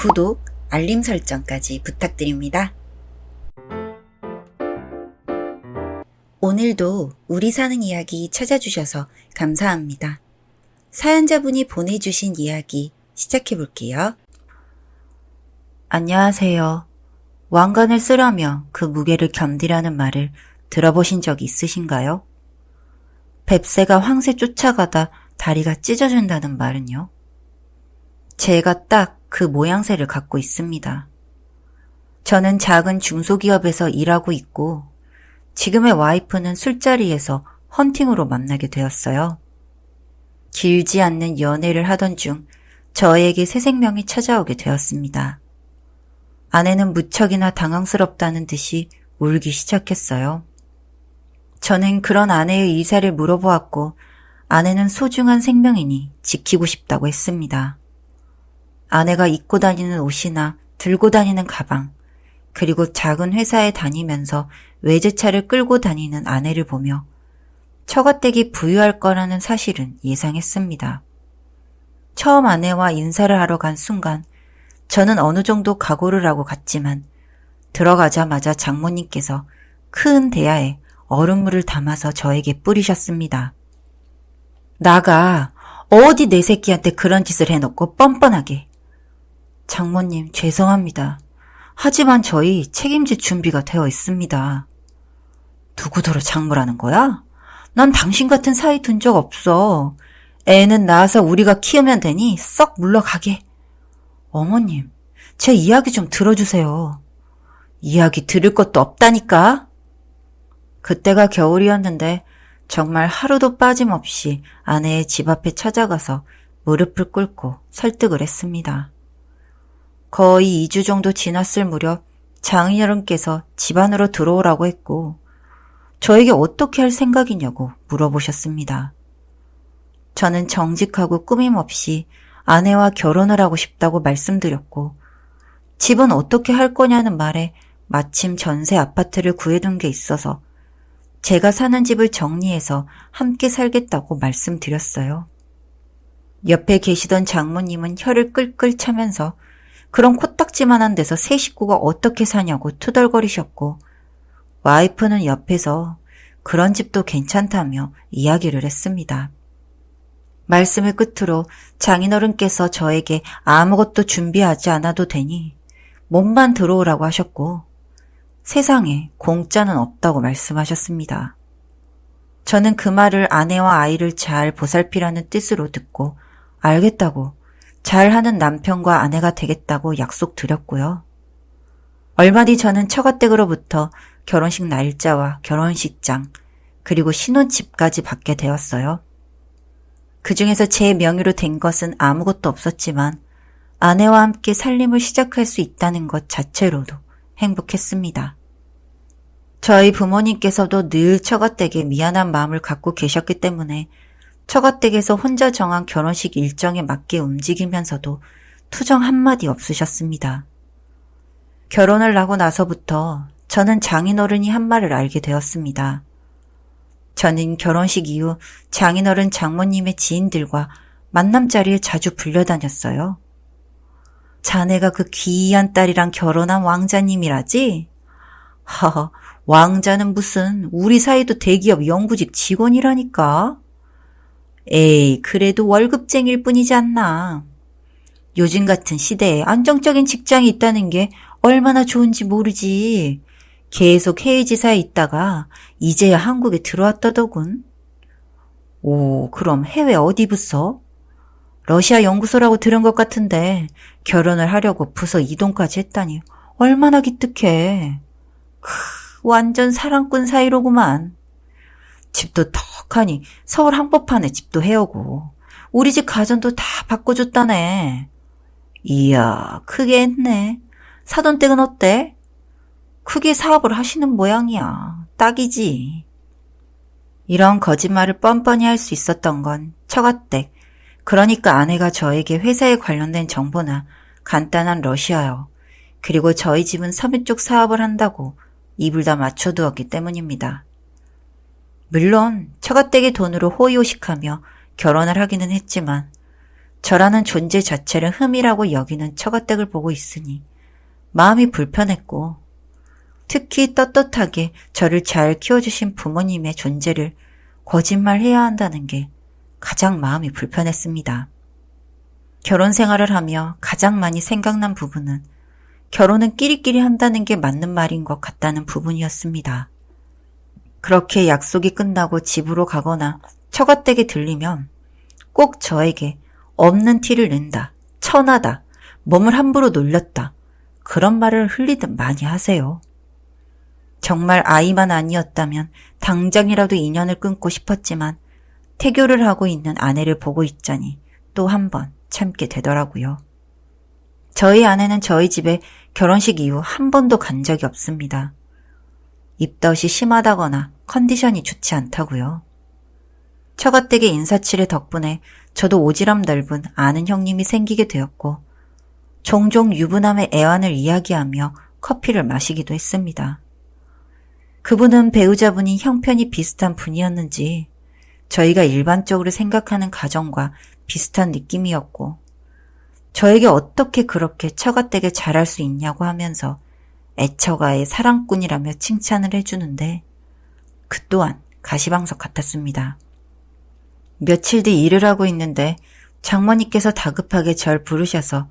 구독, 알림 설정까지 부탁드립니다. 오늘도 우리 사는 이야기 찾아주셔서 감사합니다. 사연자분이 보내주신 이야기 시작해볼게요. 안녕하세요. 왕관을 쓰려면 그 무게를 견디라는 말을 들어보신 적 있으신가요? 뱁새가 황새 쫓아가다 다리가 찢어진다는 말은요. 제가 딱 그 모양새를 갖고 있습니다. 저는 작은 중소기업에서 일하고 있고 지금의 와이프는 술자리에서 헌팅으로 만나게 되었어요. 길지 않는 연애를 하던 중 저에게 새 생명이 찾아오게 되었습니다. 아내는 무척이나 당황스럽다는 듯이 울기 시작했어요. 저는 그런 아내의 의사를 물어보았고 아내는 소중한 생명이니 지키고 싶다고 했습니다. 아내가 입고 다니는 옷이나 들고 다니는 가방, 그리고 작은 회사에 다니면서 외제차를 끌고 다니는 아내를 보며 처가댁이 부유할 거라는 사실은 예상했습니다. 처음 아내와 인사를 하러 간 순간 저는 어느 정도 각오를 하고 갔지만 들어가자마자 장모님께서 큰 대야에 얼음물을 담아서 저에게 뿌리셨습니다. 나가 어디 내 새끼한테 그런 짓을 해놓고 뻔뻔하게. 장모님 죄송합니다. 하지만 저희 책임질 준비가 되어 있습니다. 누구더러 장모라는 거야? 난 당신 같은 사이 둔 적 없어. 애는 낳아서 우리가 키우면 되니 썩 물러가게. 어머님, 제 이야기 좀 들어주세요. 이야기 들을 것도 없다니까. 그때가 겨울이었는데 정말 하루도 빠짐없이 아내의 집 앞에 찾아가서 무릎을 꿇고 설득을 했습니다. 거의 2주 정도 지났을 무렵 장인어른께서 집 안으로 들어오라고 했고 저에게 어떻게 할 생각이냐고 물어보셨습니다. 저는 정직하고 꾸밈없이 아내와 결혼을 하고 싶다고 말씀드렸고 집은 어떻게 할 거냐는 말에 마침 전세 아파트를 구해둔 게 있어서 제가 사는 집을 정리해서 함께 살겠다고 말씀드렸어요. 옆에 계시던 장모님은 혀를 끌끌 차면서 그런 코딱지만한 데서 세 식구가 어떻게 사냐고 투덜거리셨고 와이프는 옆에서 그런 집도 괜찮다며 이야기를 했습니다. 말씀을 끝으로 장인어른께서 저에게 아무것도 준비하지 않아도 되니 몸만 들어오라고 하셨고 세상에 공짜는 없다고 말씀하셨습니다. 저는 그 말을 아내와 아이를 잘 보살피라는 뜻으로 듣고 알겠다고 잘하는 남편과 아내가 되겠다고 약속드렸고요. 얼마 뒤 저는 처가댁으로부터 결혼식 날짜와 결혼식장 그리고 신혼집까지 받게 되었어요. 그 중에서 제 명의로 된 것은 아무것도 없었지만 아내와 함께 살림을 시작할 수 있다는 것 자체로도 행복했습니다. 저희 부모님께서도 늘 처가댁에 미안한 마음을 갖고 계셨기 때문에 처가댁에서 혼자 정한 결혼식 일정에 맞게 움직이면서도 투정 한마디 없으셨습니다. 결혼을 하고 나서부터 저는 장인어른이 한 말을 알게 되었습니다. 저는 결혼식 이후 장인어른 장모님의 지인들과 만남 자리에 자주 불려다녔어요. 자네가 그 귀한 딸이랑 결혼한 왕자님이라지? 하하, 왕자는 무슨 우리 사이도 대기업 영구직 직원이라니까. 에이, 그래도 월급쟁일 뿐이지 않나. 요즘 같은 시대에 안정적인 직장이 있다는 게 얼마나 좋은지 모르지. 계속 해외 지사에 있다가 이제야 한국에 들어왔다더군. 오, 그럼 해외 어디 부서? 러시아 연구소라고 들은 것 같은데 결혼을 하려고 부서 이동까지 했다니 얼마나 기특해. 완전 사랑꾼 사이로구만. 집도 턱하니 서울 한복판에 집도 해오고 우리 집 가전도 다 바꿔줬다네. 이야, 크게 했네. 사돈 댁은 어때? 크게 사업을 하시는 모양이야. 딱이지. 이런 거짓말을 뻔뻔히 할 수 있었던 건 처가댁, 그러니까 아내가 저에게 회사에 관련된 정보나 간단한 러시아어, 그리고 저희 집은 섬유 쪽 사업을 한다고 입을 다 맞춰두었기 때문입니다. 물론 처가댁의 돈으로 호의호식하며 결혼을 하기는 했지만 저라는 존재 자체를 흠이라고 여기는 처가댁을 보고 있으니 마음이 불편했고, 특히 떳떳하게 저를 잘 키워주신 부모님의 존재를 거짓말해야 한다는 게 가장 마음이 불편했습니다. 결혼 생활을 하며 가장 많이 생각난 부분은 결혼은 끼리끼리 한다는 게 맞는 말인 것 같다는 부분이었습니다. 그렇게 약속이 끝나고 집으로 가거나 처가댁에 들리면 꼭 저에게 없는 티를 낸다, 천하다, 몸을 함부로 놀렸다, 그런 말을 흘리듯 많이 하세요. 정말 아이만 아니었다면 당장이라도 인연을 끊고 싶었지만 태교를 하고 있는 아내를 보고 있자니 또 한 번 참게 되더라고요. 저희 아내는 저희 집에 결혼식 이후 한 번도 간 적이 없습니다. 입덧이 심하다거나 컨디션이 좋지 않다고요. 처가댁의 인사치레 덕분에 저도 오지랖 넓은 아는 형님이 생기게 되었고 종종 유부남의 애환을 이야기하며 커피를 마시기도 했습니다. 그분은 배우자분이 형편이 비슷한 분이었는지 저희가 일반적으로 생각하는 가정과 비슷한 느낌이었고 저에게 어떻게 그렇게 처가댁에 잘할 수 있냐고 하면서 애처가의 사랑꾼이라며 칭찬을 해주는데 그 또한 가시방석 같았습니다. 며칠 뒤 일을 하고 있는데 장모님께서 다급하게 절 부르셔서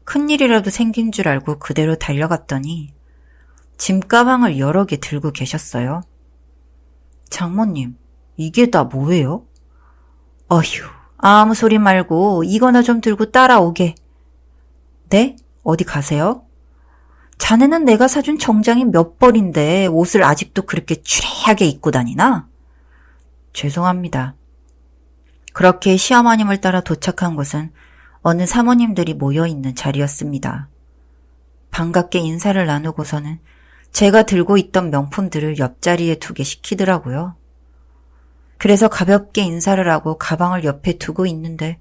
큰일이라도 생긴 줄 알고 그대로 달려갔더니 짐가방을 여러 개 들고 계셨어요. 장모님, 이게 다 뭐예요? 어휴, 아무 소리 말고 이거나 좀 들고 따라오게. 네? 어디 가세요? 자네는 내가 사준 정장이 몇 벌인데 옷을 아직도 그렇게 추레하게 입고 다니나? 죄송합니다. 그렇게 시어머님을 따라 도착한 곳은 어느 사모님들이 모여있는 자리였습니다. 반갑게 인사를 나누고서는 제가 들고 있던 명품들을 옆자리에 두게 시키더라고요. 그래서 가볍게 인사를 하고 가방을 옆에 두고 있는데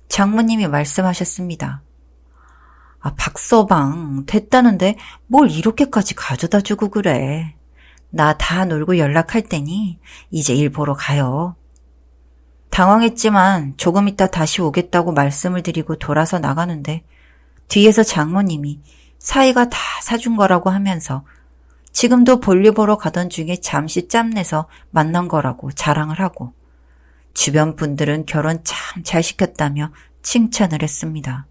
장모님이 말씀하셨습니다. 아, 박서방, 됐다는데 뭘 이렇게까지 가져다 주고 그래. 나 다 놀고 연락할 테니 이제 일 보러 가요. 당황했지만 조금 있다 다시 오겠다고 말씀을 드리고 돌아서 나가는데 뒤에서 장모님이 사이가 다 사준 거라고 하면서 지금도 볼일 보러 가던 중에 잠시 짬내서 만난 거라고 자랑을 하고 주변 분들은 결혼 참 잘 시켰다며 칭찬을 했습니다.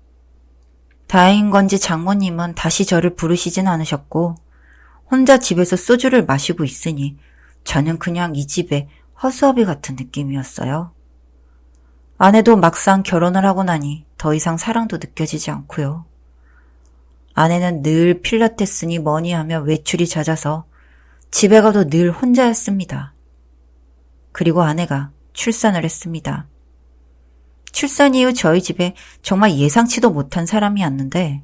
다행인 건지 장모님은 다시 저를 부르시진 않으셨고 혼자 집에서 소주를 마시고 있으니 저는 그냥 이 집의 허수아비 같은 느낌이었어요. 아내도 막상 결혼을 하고 나니 더 이상 사랑도 느껴지지 않고요. 아내는 늘 필라테스니 뭐니 하며 외출이 잦아서 집에 가도 늘 혼자였습니다. 그리고 아내가 출산을 했습니다. 출산 이후 저희 집에 정말 예상치도 못한 사람이 왔는데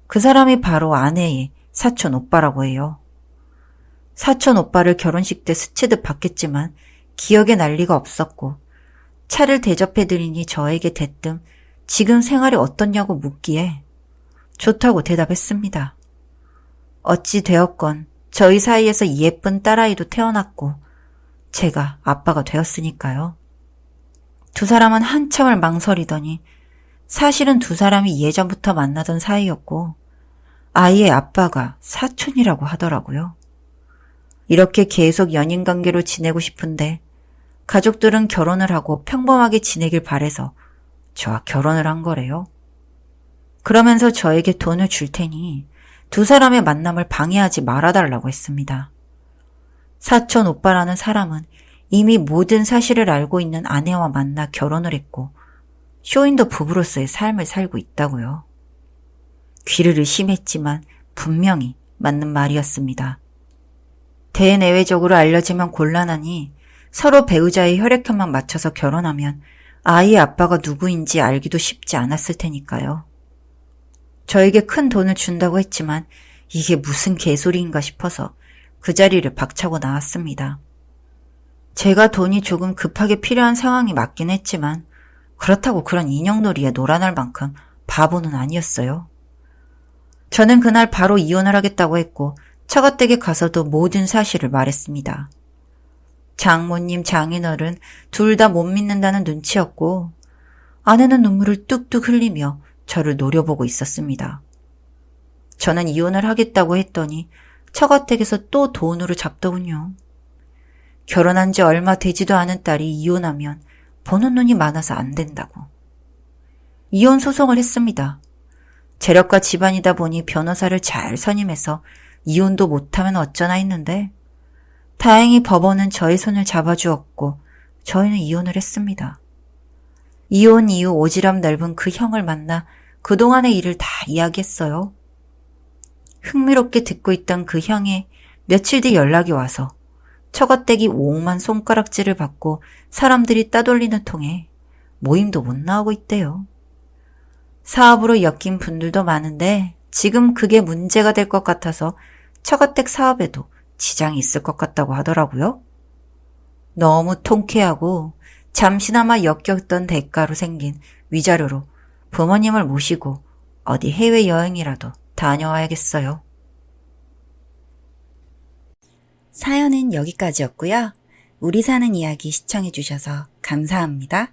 그 사람이 바로 아내의 사촌 오빠라고 해요. 사촌 오빠를 결혼식 때 스치듯 봤겠지만 기억에 날 리가 없었고 차를 대접해드리니 저에게 대뜸 지금 생활이 어떻냐고 묻기에 좋다고 대답했습니다. 어찌 되었건 저희 사이에서 예쁜 딸아이도 태어났고 제가 아빠가 되었으니까요. 두 사람은 한참을 망설이더니 사실은 두 사람이 예전부터 만나던 사이였고 아이의 아빠가 사촌이라고 하더라고요. 이렇게 계속 연인관계로 지내고 싶은데 가족들은 결혼을 하고 평범하게 지내길 바래서 저와 결혼을 한 거래요. 그러면서 저에게 돈을 줄 테니 두 사람의 만남을 방해하지 말아달라고 했습니다. 사촌 오빠라는 사람은 이미 모든 사실을 알고 있는 아내와 만나 결혼을 했고 쇼윈도 부부로서의 삶을 살고 있다고요. 귀를 의심했지만 분명히 맞는 말이었습니다. 대내외적으로 알려지면 곤란하니 서로 배우자의 혈액형만 맞춰서 결혼하면 아이의 아빠가 누구인지 알기도 쉽지 않았을 테니까요. 저에게 큰 돈을 준다고 했지만 이게 무슨 개소리인가 싶어서 그 자리를 박차고 나왔습니다. 제가 돈이 조금 급하게 필요한 상황이 맞긴 했지만 그렇다고 그런 인형놀이에 놀아날 만큼 바보는 아니었어요. 저는 그날 바로 이혼을 하겠다고 했고 처가댁에 가서도 모든 사실을 말했습니다. 장모님, 장인어른 둘 다 못 믿는다는 눈치였고 아내는 눈물을 뚝뚝 흘리며 저를 노려보고 있었습니다. 저는 이혼을 하겠다고 했더니 처가댁에서 또 돈으로 잡더군요. 결혼한 지 얼마 되지도 않은 딸이 이혼하면 보는 눈이 많아서 안 된다고. 이혼 소송을 했습니다. 재력가 집안이다 보니 변호사를 잘 선임해서 이혼도 못하면 어쩌나 했는데 다행히 법원은 저의 손을 잡아주었고 저희는 이혼을 했습니다. 이혼 이후 오지랖 넓은 그 형을 만나 그동안의 일을 다 이야기했어요. 흥미롭게 듣고 있던 그 형에 며칠 뒤 연락이 와서 처가댁이 오만 손가락질을 받고 사람들이 따돌리는 통에 모임도 못 나오고 있대요. 사업으로 엮인 분들도 많은데 지금 그게 문제가 될 것 같아서 처가댁 사업에도 지장이 있을 것 같다고 하더라고요. 너무 통쾌하고 잠시나마 엮였던 대가로 생긴 위자료로 부모님을 모시고 어디 해외여행이라도 다녀와야겠어요. 사연은 여기까지였고요. 우리 사는 이야기 시청해주셔서 감사합니다.